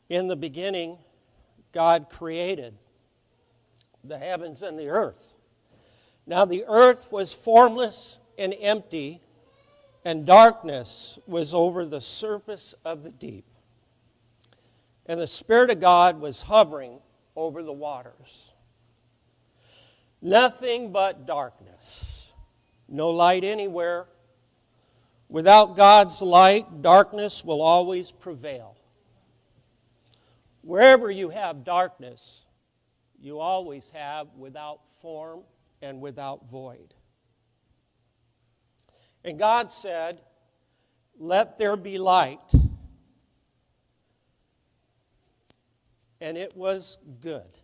In the beginning, God created the heavens and the earth. Now the earth was formless and empty, and darkness was over the surface of the deep. And the Spirit of God was hovering over the waters. Nothing but darkness. No light anywhere. Without God's light, darkness will always prevail. Wherever you have darkness, you always have without form and without void. And God said, "Let there be light." And it was good.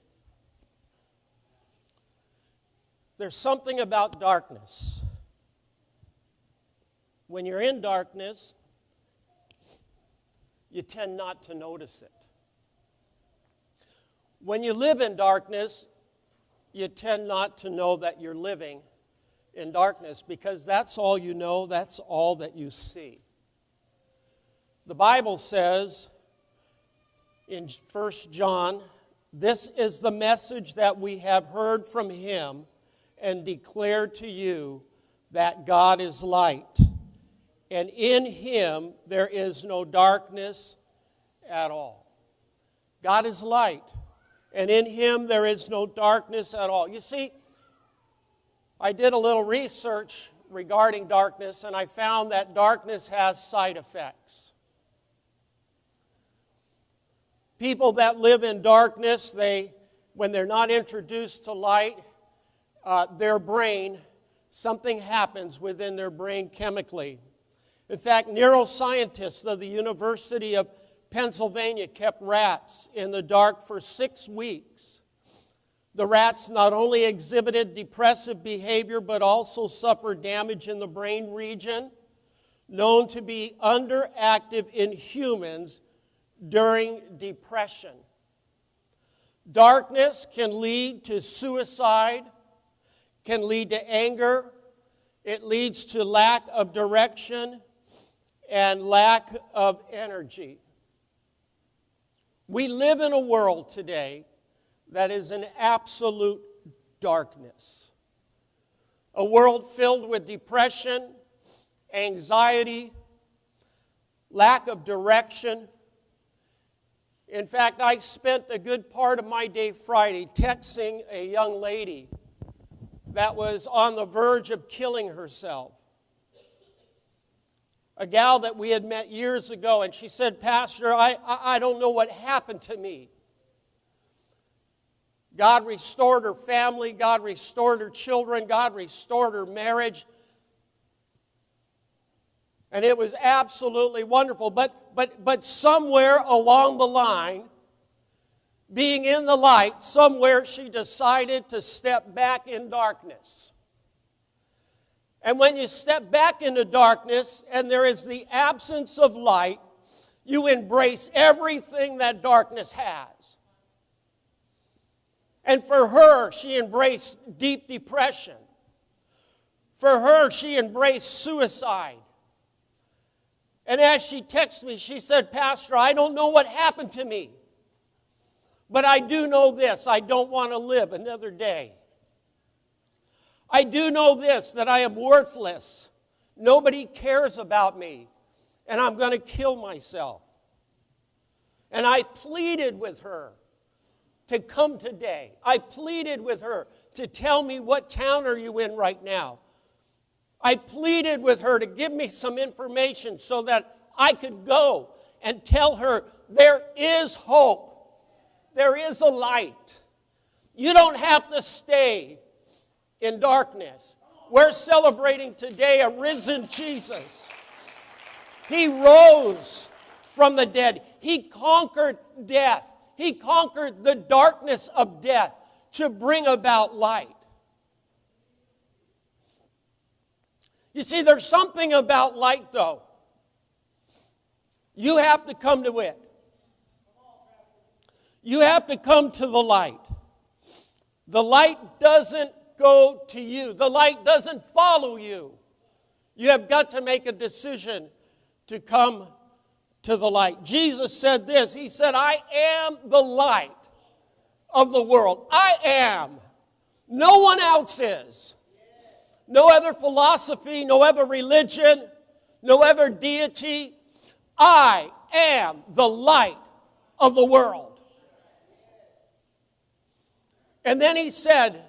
There's something about darkness. When you're in darkness, you tend not to notice it. When you live in darkness, you tend not to know that you're living in darkness because that's all you know, that's all that you see. The Bible says in 1 John, "This is the message that we have heard from him and declare to you that God is light, and in him there is no darkness at all." God is light, and in him there is no darkness at all. You see, I did a little research regarding darkness, and I found that darkness has side effects. People that live in darkness, when they're not introduced to light, their brain, something happens within their brain chemically. In fact, neuroscientists of the University of Pennsylvania kept rats in the dark for 6 weeks. The rats not only exhibited depressive behavior, but also suffered damage in the brain region known to be underactive in humans during depression. Darkness can lead to suicide, can lead to anger. It leads to lack of direction and lack of energy. We live in a world today that is in absolute darkness. A world filled with depression, anxiety, lack of direction. In fact, I spent a good part of my day Friday texting a young lady that was on the verge of killing herself. A gal that we had met years ago, and she said, "Pastor, I don't know what happened to me." God restored her family, God restored her children, God restored her marriage. And it was absolutely wonderful. But somewhere along the line, being in the light, somewhere she decided to step back in darkness. And when you step back into darkness and there is the absence of light, you embrace everything that darkness has. And for her, she embraced deep depression. For her, she embraced suicide. And as she texted me, she said, "Pastor, I don't know what happened to me. But I do know this, I don't want to live another day. I do know this, that I am worthless. Nobody cares about me. And I'm going to kill myself." And I pleaded with her to come today. I pleaded with her to tell me, "What town are you in right now?" I pleaded with her to give me some information so that I could go and tell her there is hope. There is a light. You don't have to stay in darkness. We're celebrating today a risen Jesus. He rose from the dead. He conquered death. He conquered the darkness of death to bring about light. You see, there's something about light, though. You have to come to it. You have to come to the light. The light doesn't go to you. The light doesn't follow you. You have got to make a decision to come to the light. Jesus said this. He said, I am the light of the world. I am. No one else is. No other philosophy, no other religion, no other deity. I am the light of the world. And then he said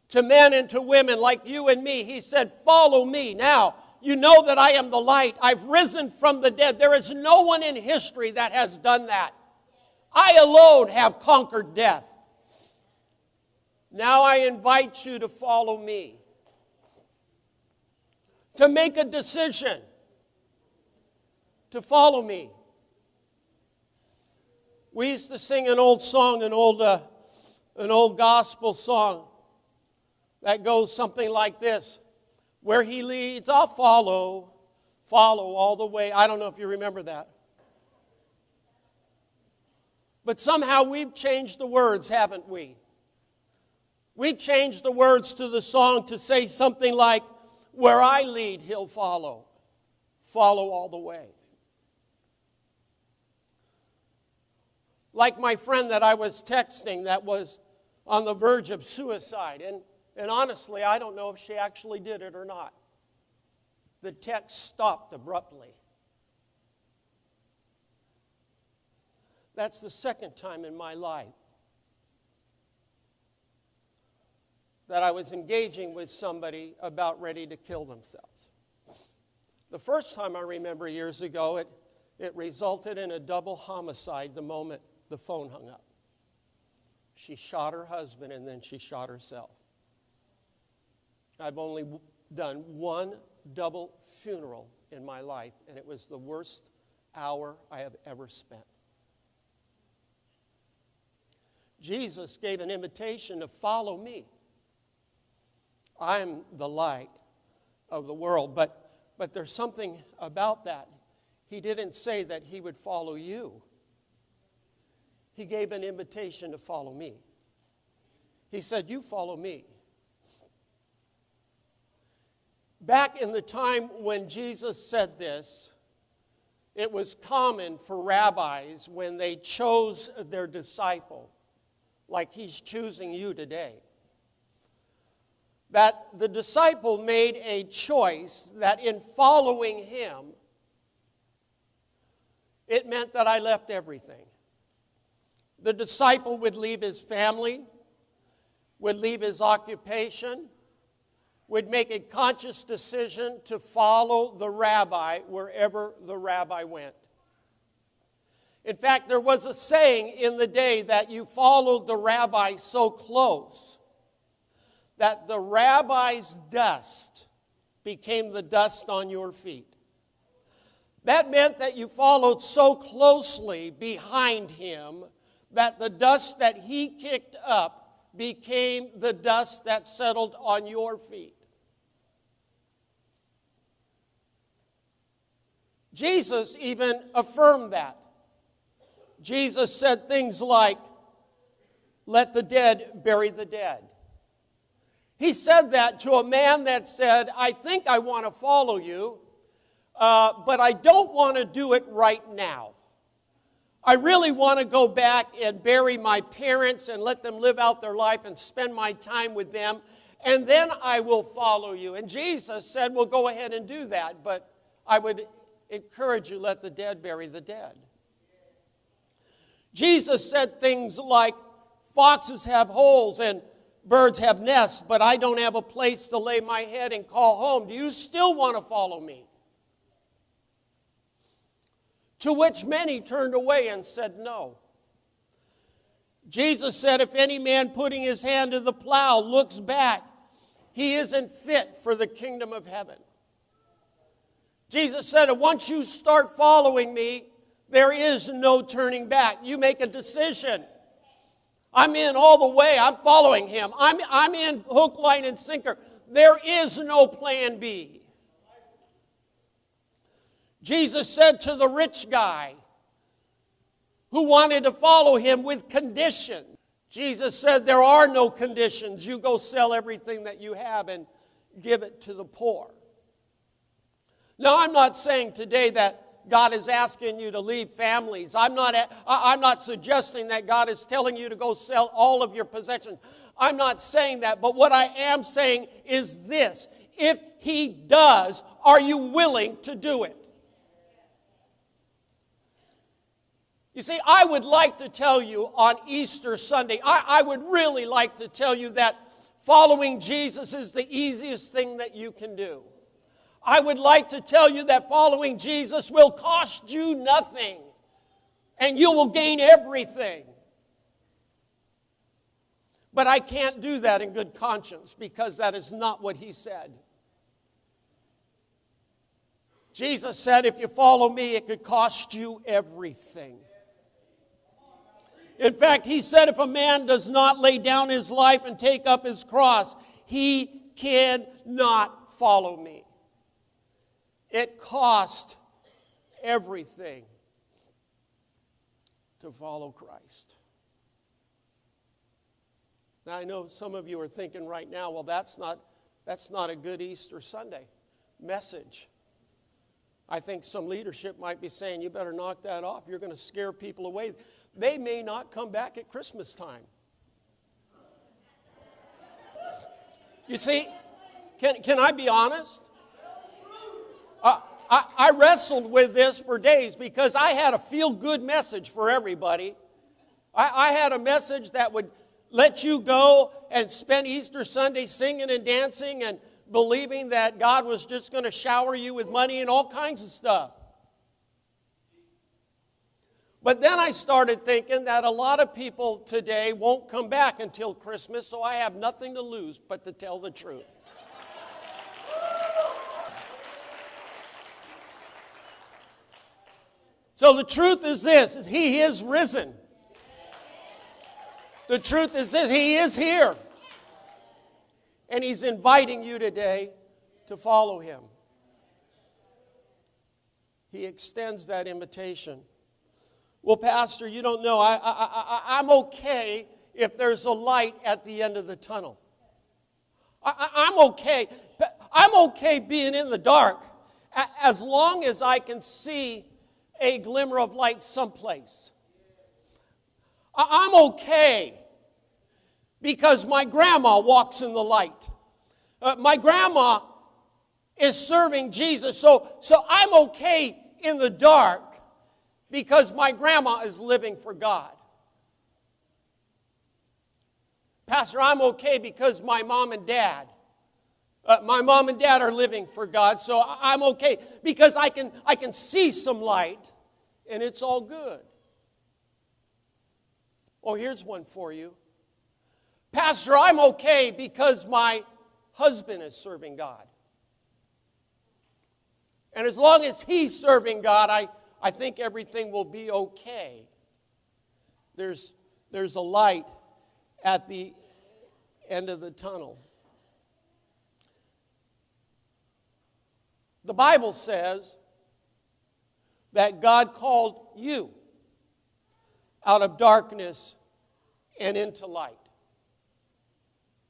to men and to women like you and me, he said, follow me. Now, you know that I am the light. I've risen from the dead. There is no one in history that has done that. I alone have conquered death. Now I invite you to follow me. To make a decision to follow me. We used to sing an old song, an old gospel song that goes something like this. Where he leads, I'll follow all the way. I don't know if you remember that. But somehow we've changed the words, haven't we? We've changed the words to the song to say something like, where I lead, he'll follow all the way. Like my friend that I was texting that was on the verge of suicide. And honestly, I don't know if she actually did it or not. The text stopped abruptly. That's the second time in my life that I was engaging with somebody about ready to kill themselves. The first time I remember years ago, it resulted in a double homicide the moment the phone hung up. She shot her husband and then she shot herself. I've only done one double funeral in my life, and it was the worst hour I have ever spent. Jesus gave an invitation to follow me. I'm the light of the world, but there's something about that. He didn't say that he would follow you. He gave an invitation to follow me. He said, you follow me. Back in the time when Jesus said this, it was common for rabbis when they chose their disciple, like he's choosing you today, that the disciple made a choice that in following him, it meant that I left everything. The disciple would leave his family, would leave his occupation, would make a conscious decision to follow the rabbi wherever the rabbi went. In fact, there was a saying in the day that you followed the rabbi so close that the rabbi's dust became the dust on your feet. That meant that you followed so closely behind him that the dust that he kicked up became the dust that settled on your feet. Jesus even affirmed that. Jesus said things like, let the dead bury the dead. He said that to a man that said, I think I want to follow you, but I don't want to do it right now. I really want to go back and bury my parents and let them live out their life and spend my time with them, and then I will follow you. And Jesus said, well, go ahead and do that, but I would encourage you, let the dead bury the dead. Jesus said things like, foxes have holes and birds have nests, but I don't have a place to lay my head and call home. Do you still want to follow me? To which many turned away and said no. Jesus said, if any man putting his hand to the plow looks back, he isn't fit for the kingdom of heaven. Jesus said, once you start following me, there is no turning back. You make a decision. I'm in all the way. I'm following him. I'm in hook, line, and sinker. There is no plan B. Jesus said to the rich guy who wanted to follow him with conditions. Jesus said, there are no conditions. You go sell everything that you have and give it to the poor. Now, I'm not saying today that God is asking you to leave families. I'm not suggesting that God is telling you to go sell all of your possessions. I'm not saying that, but what I am saying is this. If He does, are you willing to do it? You see, I would like to tell you on Easter Sunday, I would really like to tell you that following Jesus is the easiest thing that you can do. I would like to tell you that following Jesus will cost you nothing and you will gain everything. But I can't do that in good conscience because that is not what He said. Jesus said, if you follow me, it could cost you everything. In fact, He said, if a man does not lay down his life and take up his cross, he cannot follow me. It cost everything to follow Christ. Now, I know some of you are thinking right now, well, that's not a good Easter Sunday message. I think some leadership might be saying, you better knock that off. You're going to scare people away. They may not come back at Christmas time. You see, can I be honest? I wrestled with this for days because I had a feel-good message for everybody. I had a message that would let you go and spend Easter Sunday singing and dancing and believing that God was just going to shower you with money and all kinds of stuff. But then I started thinking that a lot of people today won't come back until Christmas, so I have nothing to lose but to tell the truth. So the truth is this, is He is risen. The truth is this, He is here. And He's inviting you today to follow Him. He extends that invitation. Well, Pastor, you don't know. I'm okay if there's a light at the end of the tunnel. I'm okay. I'm okay being in the dark as long as I can see a glimmer of light someplace. I'm okay because my grandma walks in the light. My grandma is serving Jesus, so I'm okay in the dark because my grandma is living for God. Pastor, I'm okay because my mom and dad are living for God, so I'm okay because I can see some light and it's all good. Oh, here's one for you. Pastor, I'm okay because my husband is serving God. And as long as he's serving God, I think everything will be okay. There's a light at the end of the tunnel. The Bible says that God called you out of darkness and into light.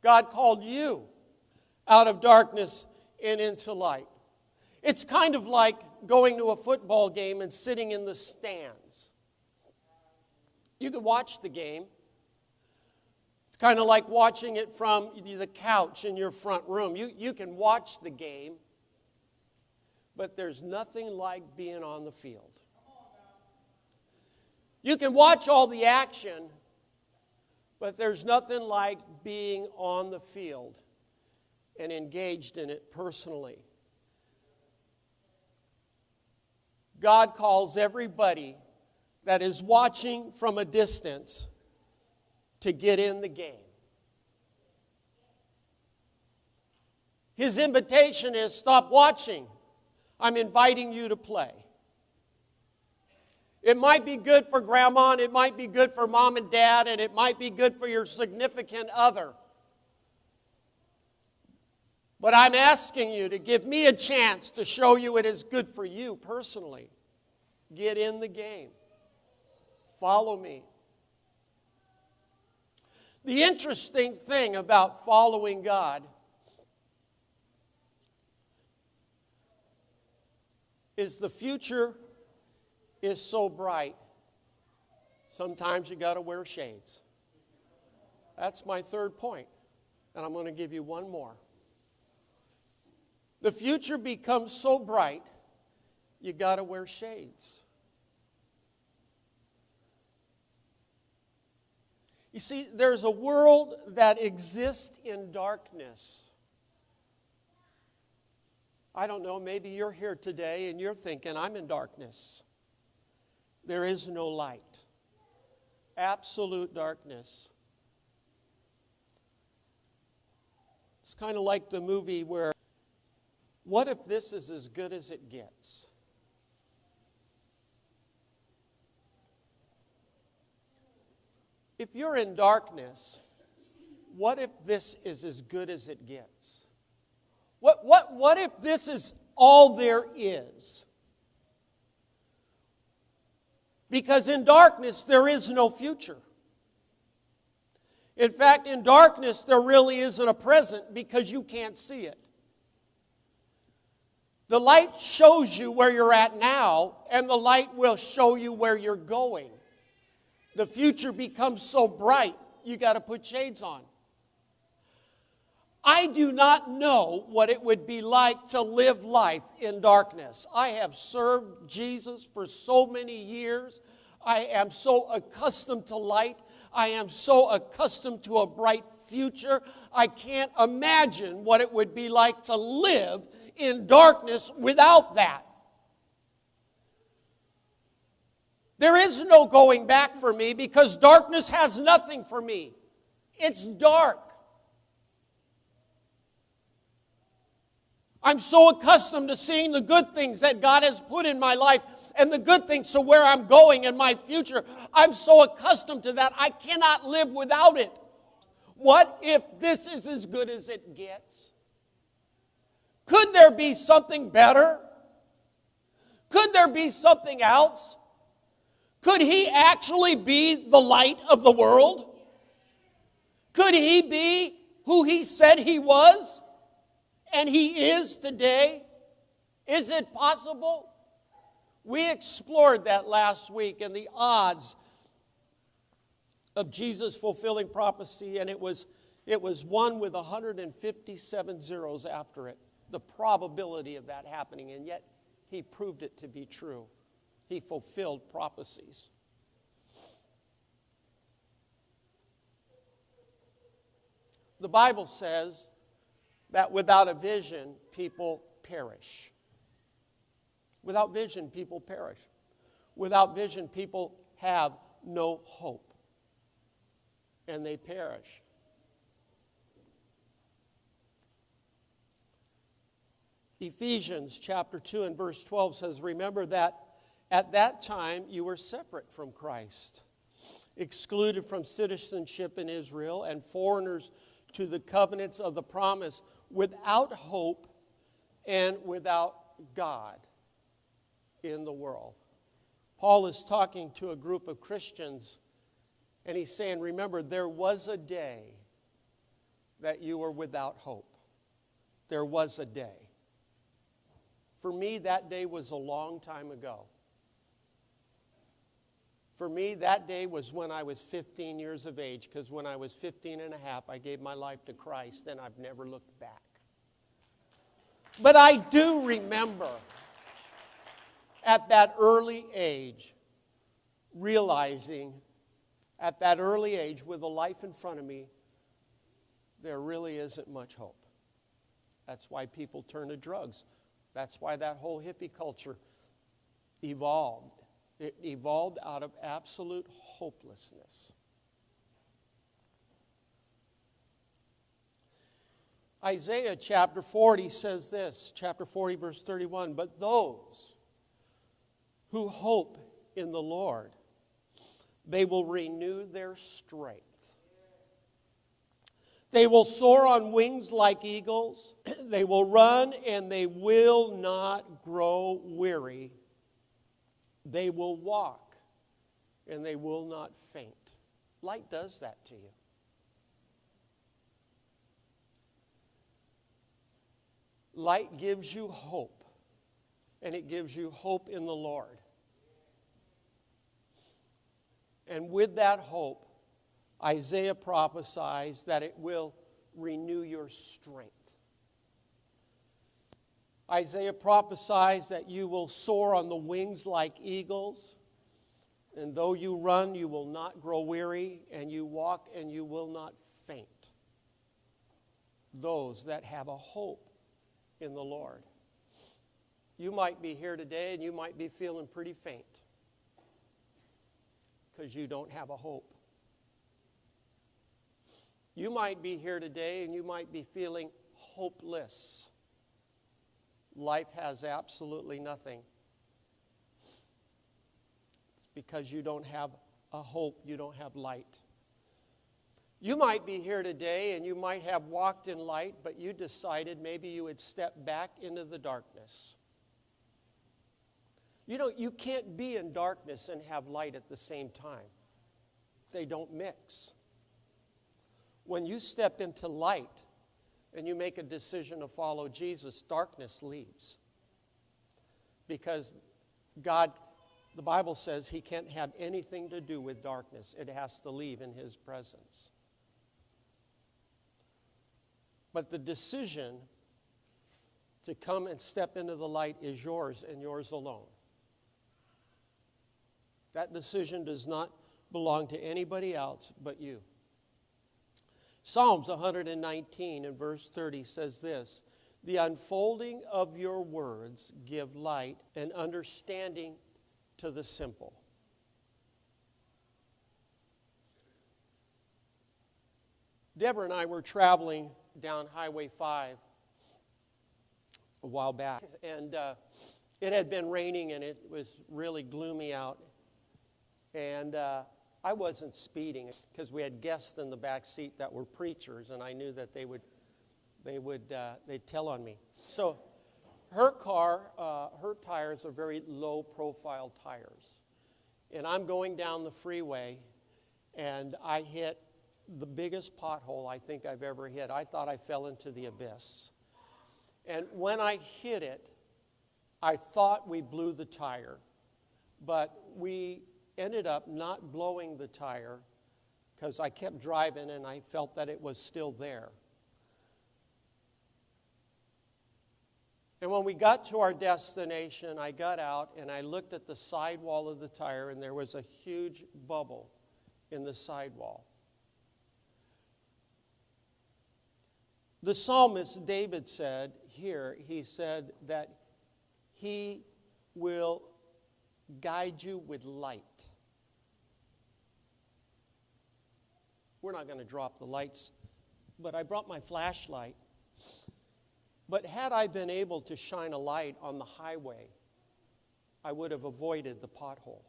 God called you out of darkness and into light. It's kind of like going to a football game and sitting in the stands. You can watch the game. It's kind of like watching it from the couch in your front room. You can watch the game, but there's nothing like being on the field. You can watch all the action, but there's nothing like being on the field and engaged in it personally. God calls everybody that is watching from a distance to get in the game. His invitation is, stop watching. I'm inviting you to play. It might be good for grandma, and it might be good for mom and dad, and it might be good for your significant other. But I'm asking you to give me a chance to show you it is good for you personally. Get in the game. Follow me. The interesting thing about following God is the future is so bright, sometimes you got to wear shades. That's my third point, and I'm going to give you one more. The future becomes so bright, you got to wear shades. You see, there's a world that exists in darkness. I don't know, maybe you're here today and you're thinking, I'm in darkness. There is no light. Absolute darkness. It's kind of like the movie where, what if this is as good as it gets? If you're in darkness, what if this is as good as it gets? What if this is all there is? Because in darkness, there is no future. In fact, in darkness, there really isn't a present because you can't see it. The light shows you where you're at now, and the light will show you where you're going. The future becomes so bright, you got to put shades on. I do not know what it would be like to live life in darkness. I have served Jesus for so many years. I am so accustomed to light. I am so accustomed to a bright future. I can't imagine what it would be like to live in darkness without that. There is no going back for me because darkness has nothing for me. It's dark. I'm so accustomed to seeing the good things that God has put in my life and the good things to where I'm going in my future. I'm so accustomed to that, I cannot live without it. What if this is as good as it gets? Could there be something better? Could there be something else? Could He actually be the light of the world? Could He be who He said He was? And He is today? Is it possible? We explored that last week and the odds of Jesus fulfilling prophecy, and it was one with 157 zeros after it, the probability of that happening, and yet He proved it to be true. He fulfilled prophecies. The Bible says that without a vision, people perish. Without vision, people perish. Without vision, people have no hope. And they perish. Ephesians chapter 2 and verse 12 says, remember that at that time you were separate from Christ, excluded from citizenship in Israel, and foreigners to the covenants of the promise, without hope and without God in the world. Paul is talking to a group of Christians, and he's saying, remember, there was a day that you were without hope. There was a day. For me, that day was a long time ago. For me, that day was when I was 15 years of age, because when I was 15 and a half, I gave my life to Christ, and I've never looked back. But I do remember at that early age, realizing at that early age, with a life in front of me, there really isn't much hope. That's why people turn to drugs. That's why that whole hippie culture evolved. It evolved out of absolute hopelessness. Isaiah chapter 40 says this, chapter 40 verse 31, but those who hope in the Lord, they will renew their strength. They will soar on wings like eagles. They will run and they will not grow weary. They will walk and they will not faint. Light does that to you. Light gives you hope, and it gives you hope in the Lord. And with that hope, Isaiah prophesies that it will renew your strength. Isaiah prophesies that you will soar on the wings like eagles, and though you run, you will not grow weary, and you walk, and you will not faint. Those that have a hope in the Lord. You might be here today, and you might be feeling pretty faint because you don't have a hope. You might be here today, and you might be feeling hopeless. Life has absolutely nothing. It's because you don't have a hope, you don't have light. You might be here today and you might have walked in light, but you decided maybe you would step back into the darkness. You know, you can't be in darkness and have light at the same time. They don't mix. When you step into light, and you make a decision to follow Jesus, darkness leaves. Because God, the Bible says He can't have anything to do with darkness. It has to leave in His presence. But the decision to come and step into the light is yours and yours alone. That decision does not belong to anybody else but you. Psalms 119 and verse 30 says this, "The unfolding of your words give light and understanding to the simple." Deborah and I were traveling down Highway 5 a while back, and it had been raining and it was really gloomy out, and I wasn't speeding because we had guests in the back seat that were preachers, and I knew that they'd tell on me. So her car, her tires are very low-profile tires, and I'm going down the freeway, and I hit the biggest pothole I think I've ever hit. I thought I fell into the abyss, and when I hit it, I thought we blew the tire, but we ended up not blowing the tire because I kept driving and I felt that it was still there. And when we got to our destination, I got out and I looked at the sidewall of the tire, and there was a huge bubble in the sidewall. The psalmist David said here, he said that he will guide you with light. We're not going to drop the lights, but I brought my flashlight. But had I been able to shine a light on the highway, I would have avoided the pothole.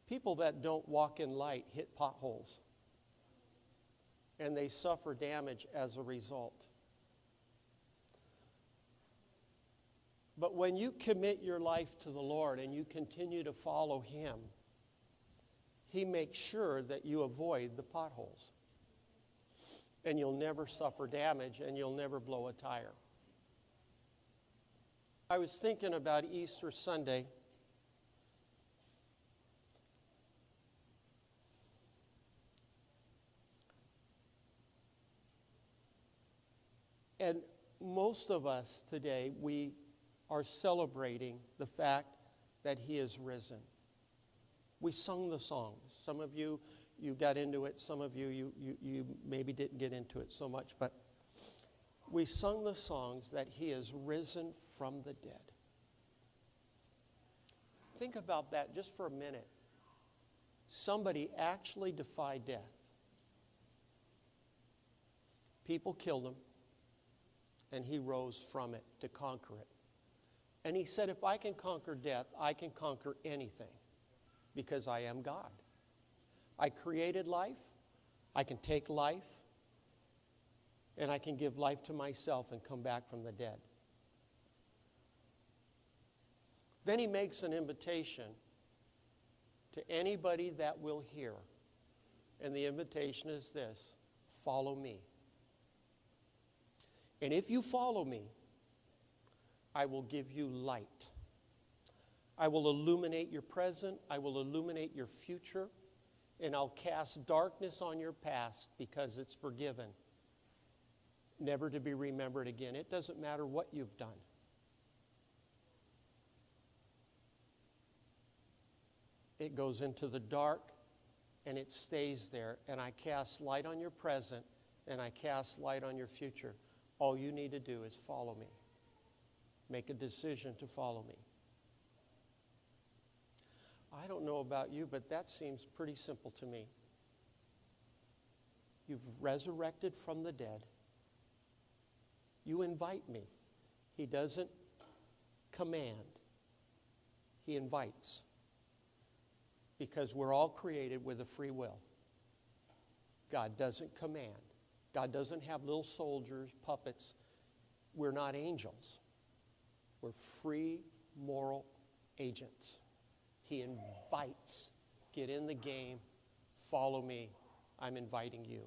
People that don't walk in light hit potholes, and they suffer damage as a result. But when you commit your life to the Lord and you continue to follow Him, He makes sure that you avoid the potholes. And you'll never suffer damage, and you'll never blow a tire. I was thinking about Easter Sunday. And most of us today, we are celebrating the fact that He is risen. We sung the songs. Some of you got into it. Some of you maybe didn't get into it so much. But we sung the songs that He is risen from the dead. Think about that just for a minute. Somebody actually defied death. People killed Him, and He rose from it to conquer it. And He said, if I can conquer death, I can conquer anything. Because I am God. I created life, I can take life, and I can give life to myself and come back from the dead. Then He makes an invitation to anybody that will hear. And the invitation is this: follow me. And if you follow me, I will give you light. I will illuminate your present. I will illuminate your future. And I'll cast darkness on your past because it's forgiven, never to be remembered again. It doesn't matter what you've done. It goes into the dark and it stays there. And I cast light on your present and I cast light on your future. All you need to do is follow me. Make a decision to follow me. I don't know about you, but that seems pretty simple to me. You've resurrected from the dead. You invite me. He doesn't command. He invites. Because we're all created with a free will. God doesn't command. God doesn't have little soldiers, puppets. We're not angels. We're free moral agents. He invites. Get in the game. Follow me. I'm inviting you.